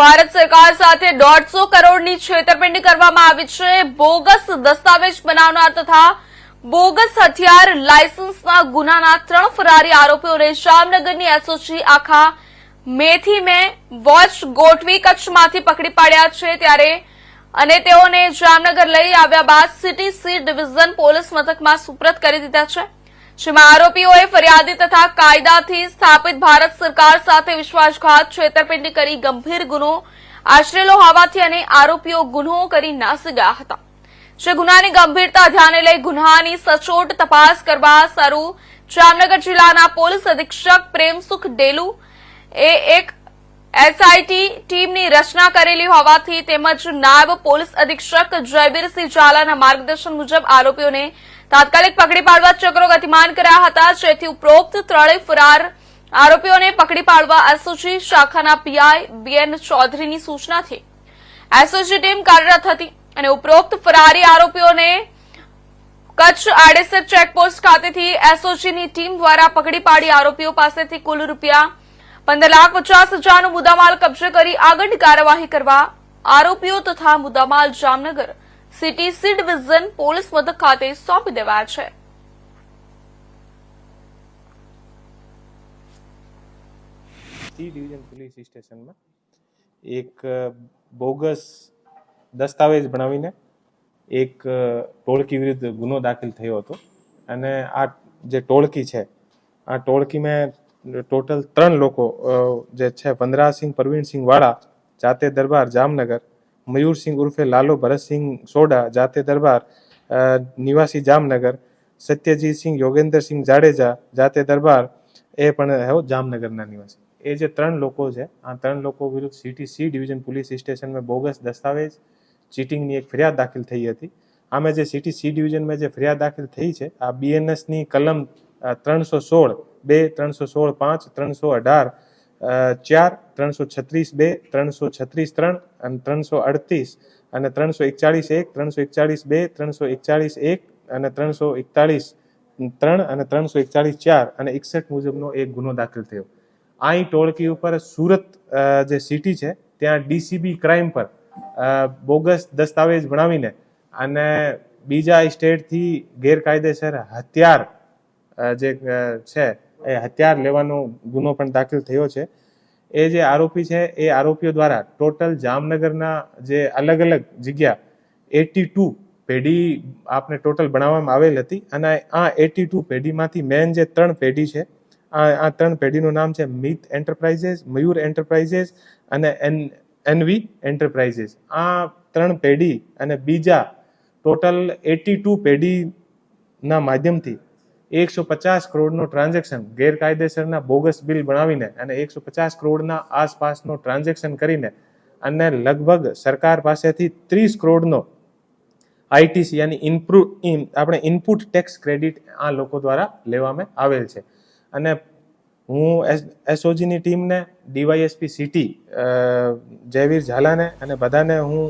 ભારત સરકાર સાથે 150 કરોડની છેતરપિંડી કરવામાં આવી છે। બોગસ દસ્તાવેજ બનાવનાર તથા બોગસ હથિયાર લાયસન્સના ગુનાના 3 ફરારી આરોપીઓને જામનગરની એસઓજી આખા મેથી મેં વોચ ગોઠવી કચ્છમાંથી પકડી પાડ્યા છે। ત્યારે અને તેઓને જામનગર લઈ આવ્યા બાદ સિટી સી ડિવિઝન પોલીસ મથકમાં સુપ્રત કરી દીધા છે, જેમાં આરોપીઓએ ફરિયાદી તથા કાયદાથી સ્થાપિત ભારત સરકાર સાથે વિશ્વાસઘાત છેતરપિંડી કરી ગંભીર ગુનો આચરેલો હોવાથી અને આરોપીઓ ગુનો કરી નાસી ગયા હતા। જે ગુનાની ગંભીરતા ધ્યાને લઈ ગુનાની સચોટ તપાસ કરવા શરૂ જામનગર જિલ્લાના પોલીસ અધિક્ષક પ્રેમસુખ ડેલુ એ એક એસઆઈટી ટીમની રચના કરેલી હોવાથી તેમજ નાયબ પોલીસ અધિક્ષક જયબીરસિંહ ઝાલાના માર્ગદર્શન મુજબ આરોપીઓને તાત્કાલિક પકડી પાડવા ચક્રો ગતિમાન કર્યા હતા, જેથી ઉપરોક્ત ત્રણેય ફરાર આરોપીઓને પકડી પાડવા એસઓજી શાખાના પીઆઈ બીએન ચૌધરીની સૂચનાથી એસઓજી ટીમ કાર્યરત હતી અને ઉપરોક્ત ફરારી આરોપીઓને કચ્છ આડેસર ચેકપોસ્ટ ખાતેથી એસઓજીની ટીમ દ્વારા પકડી પાડી આરોપીઓ પાસેથી કુલ ₹15,50,000નો મુદ્દામાલ કબજે કરી આગળની કાર્યવાહી કરવા આરોપીઓ તથા મુદ્દામાલ Jamnagar city C division police મથક ખાતે સોંપી દેવાયા છે। સી ડિવિઝન પોલીસ સ્ટેશનમાં એક બોગસ દસ્તાવેજ બનાવીને એક ટોળકી વિરુદ્ધ ગુનો દાખલ થયો હતો અને આ જે ટોળકી છે આ ટોળકીમાં ટોટલ 3 લોકો જે છે વનરાજસિંહ પરવીનસિંહ વાળા જાતે દરબાર જામનગર, મયુરસિંહ ઉર્ફે લાલો ભરતસિંહ સોડા જાતે દરબાર નિવાસી જામનગર, સત્યજીતસિંહ યોગેન્દ્રસિંહ જાડેજા જાતે દરબાર એ પણ હે જામનગરના નિવાસી। એ જે 3 લોકો છે આ 3 લોકો વિરુદ્ધ સિટી સી ડિવિઝન પોલીસ સ્ટેશનમાં બોગસ દસ્તાવેજ ચીટિંગની એક ફરિયાદ દાખલ થઈ હતી। આમાં જે સિટી સી ડિવિઝનમાં જે ફરિયાદ દાખલ થઈ છે આ બીએનએસની કલમ 316 2, 316 5, 318 4, 336 2, 336 3 અને 338 અને 341 1, 341 2, 341 1 અને 341 3 અને 341 4 અને 61 મુજબનો એક ગુનો દાખલ થયો। આ ટોળકી ઉપર સુરત જે સિટી છે ત્યાં ડીસીબી ક્રાઇમ પર બોગસ દસ્તાવેજ બનાવીને અને બીજા સ્ટેટથી ગેરકાયદેસર હથિયાર જે છે એ હથિયાર લેવાનો ગુનો પણ દાખલ થયો છે। એ જે આરોપી છે એ આરોપીઓ દ્વારા ટોટલ જામનગરના જે અલગ અલગ જગ્યા 82 પેઢી આપને ટોટલ બનાવવામાં આવેલ હતી અને આ 82 પેઢીમાંથી મેન જે 3 પેઢી છે આ 3 પેઢીનું નામ છે મિત એન્ટરપ્રાઇઝેસ, મયુર એન્ટરપ્રાઇઝેસ અને એનવી એન્ટરપ્રાઇઝેસ। આ 3 પેઢી અને બીજા ટોટલ 82 પેઢીના માધ્યમથી 150 કરોડનો ટ્રાન્ઝેક્શન ગેરકાયદેસરના બોગસ બિલ બનાવીને અને 150 કરોડના આસપાસનો ટ્રાન્ઝેક્શન કરીને અને લગભગ સરકાર પાસેથી 30 કરોડનો આઈટીસી યાની આપણે ઇનપુટ ટેક્સ ક્રેડિટ આ લોકો દ્વારા લેવામાં આવેલ છે। અને હું એસઓજીની ટીમને ડીવાયએસપી સિટી જયવીર ઝાલાને અને બધાને હું